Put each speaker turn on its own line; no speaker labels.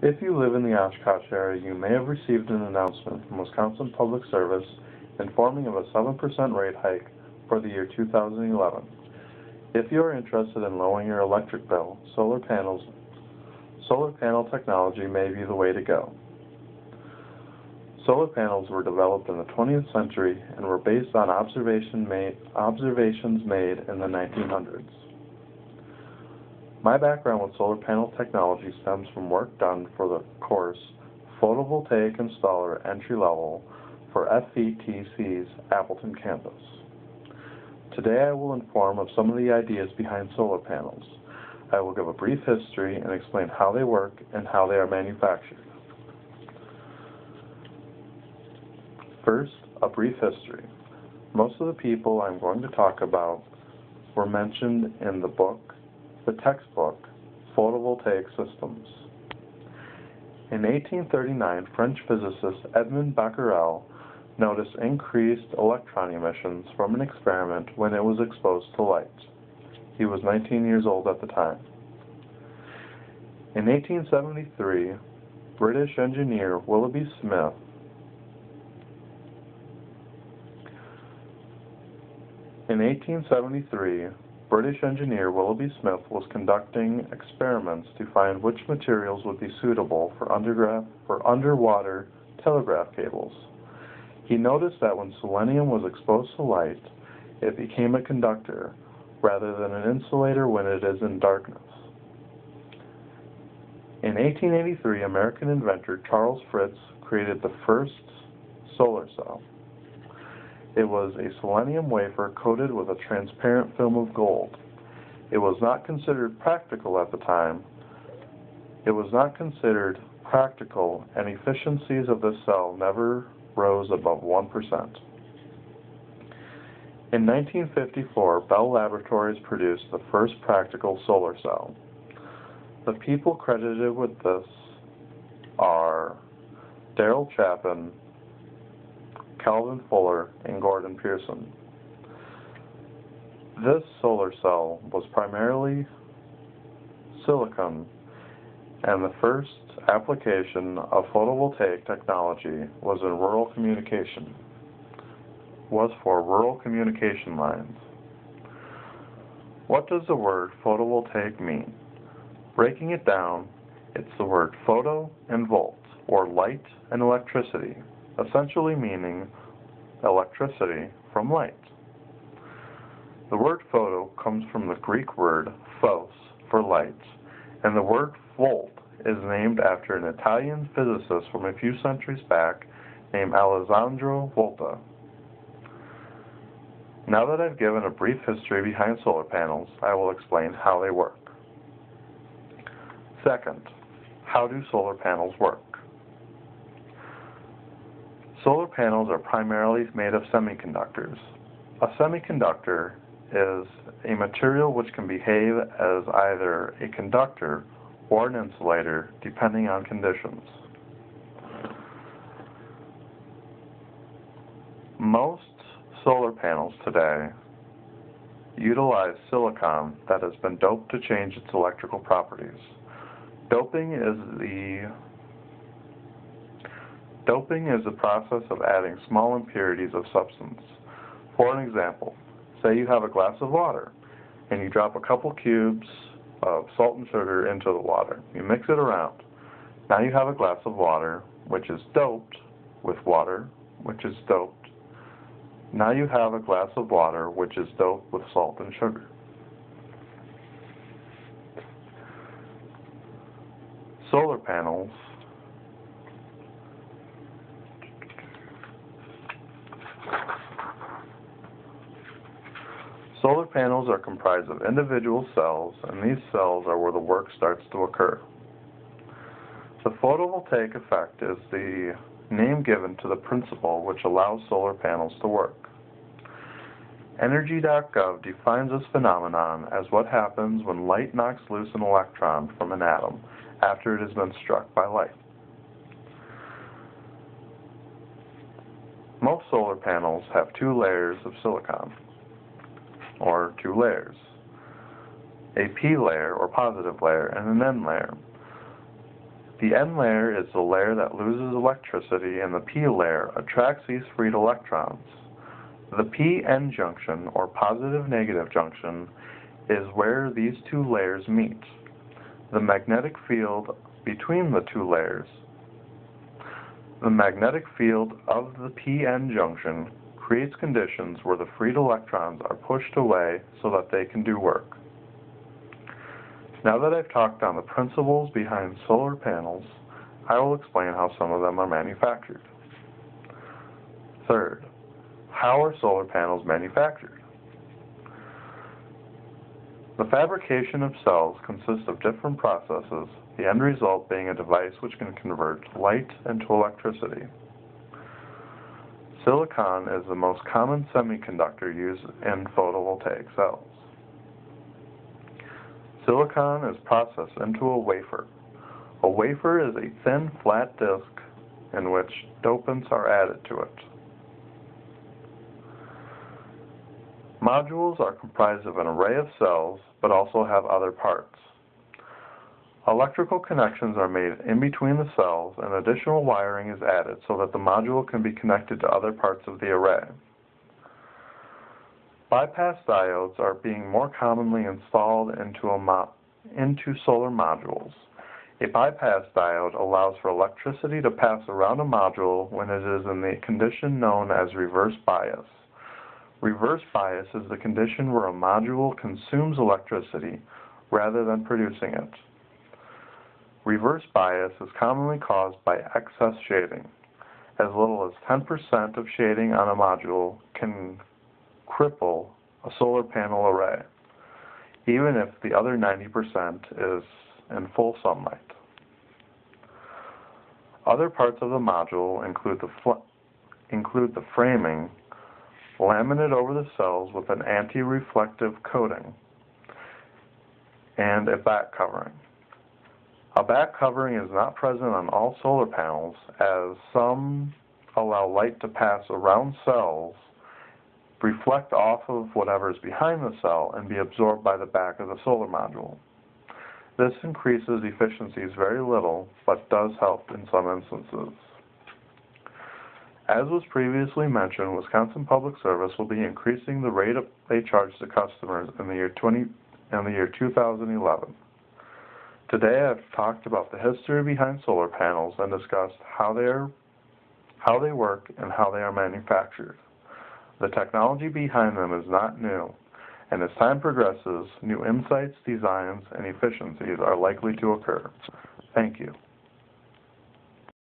If you live in the Oshkosh area, you may have received an announcement from Wisconsin Public Service informing of a 7% rate hike for the year 2011. If you are interested in lowering your electric bill, solar panel technology may be the way to go. Solar panels were developed in the 20th century and were based on observations made in the 1900s. My background with solar panel technology stems from work done for the course Photovoltaic Installer Entry Level for FETC's Appleton campus. Today I will inform of some of the ideas behind solar panels. I will give a brief history and explain how they work and how they are manufactured. First, a brief history. Most of the people I'm going to talk about were mentioned in the textbook, Photovoltaic Systems. In 1839, French physicist Edmond Becquerel noticed increased electron emissions from an experiment when it was exposed to light. He was 19 years old at the time. In 1873, British engineer Willoughby Smith was conducting experiments to find which materials would be suitable for underwater telegraph cables. He noticed that when selenium was exposed to light, it became a conductor rather than an insulator when it is in darkness. In 1883, American inventor Charles Fritz created the first solar cell. It was a selenium wafer coated with a transparent film of gold. It was not considered practical at the time. And efficiencies of this cell never rose above 1%. In 1954, Bell Laboratories produced the first practical solar cell. The people credited with this are Darrell Chapin, Calvin Fuller, and Gordon Pearson. This solar cell was primarily silicon, and the first application of photovoltaic technology was for rural communication lines. What does the word photovoltaic mean? Breaking it down, it's the word photo and volt, or light and electricity, essentially meaning electricity from light. The word photo comes from the Greek word phos for light, and the word volt is named after an Italian physicist from a few centuries back named Alessandro Volta. Now that I've given a brief history behind solar panels, I will explain how they work. Second, how do solar panels work? Solar panels are primarily made of semiconductors. A semiconductor is a material which can behave as either a conductor or an insulator, depending on conditions. Most solar panels today utilize silicon that has been doped to change its electrical properties. Doping is the process of adding small impurities of substance. For an example, say you have a glass of water and you drop a couple cubes of salt and sugar into the water. You mix it around. Now you have a glass of water which is doped with water, which is doped. Now you have a glass of water which is doped with salt and sugar. Solar panels are comprised of individual cells, and these cells are where the work starts to occur. The photovoltaic effect is the name given to the principle which allows solar panels to work. Energy.gov defines this phenomenon as what happens when light knocks loose an electron from an atom after it has been struck by light. Most solar panels have two layers of silicon, or two layers, a P layer or positive layer and an N layer. The N layer is the layer that loses electricity, and the P layer attracts these freed electrons. The p-n junction, or positive-negative junction, is where these two layers meet. The magnetic field between the two layers. The magnetic field of the p-n junction creates conditions where the freed electrons are pushed away so that they can do work. Now that I've talked on the principles behind solar panels, I will explain how some of them are manufactured. Third, how are solar panels manufactured? The fabrication of cells consists of different processes, the end result being a device which can convert light into electricity. Silicon is the most common semiconductor used in photovoltaic cells. Silicon is processed into a wafer. A wafer is a thin, flat disk in which dopants are added to it. Modules are comprised of an array of cells, but also have other parts. Electrical connections are made in between the cells, and additional wiring is added so that the module can be connected to other parts of the array. Bypass diodes are being more commonly installed into solar modules. A bypass diode allows for electricity to pass around a module when it is in the condition known as reverse bias. Reverse bias is the condition where a module consumes electricity rather than producing it. Reverse bias is commonly caused by excess shading. As little as 10% of shading on a module can cripple a solar panel array, even if the other 90% is in full sunlight. Other parts of the module include the framing, laminate over the cells with an anti-reflective coating, and a back covering. A back covering is not present on all solar panels, as some allow light to pass around cells, reflect off of whatever is behind the cell, and be absorbed by the back of the solar module. This increases efficiencies very little, but does help in some instances. As was previously mentioned, Wisconsin Public Service will be increasing the rate they charge to customers in the year 2011. Today I've talked about the history behind solar panels and discussed how they work and how they are manufactured. The technology behind them is not new, and as time progresses, new insights, designs, and efficiencies are likely to occur. Thank you.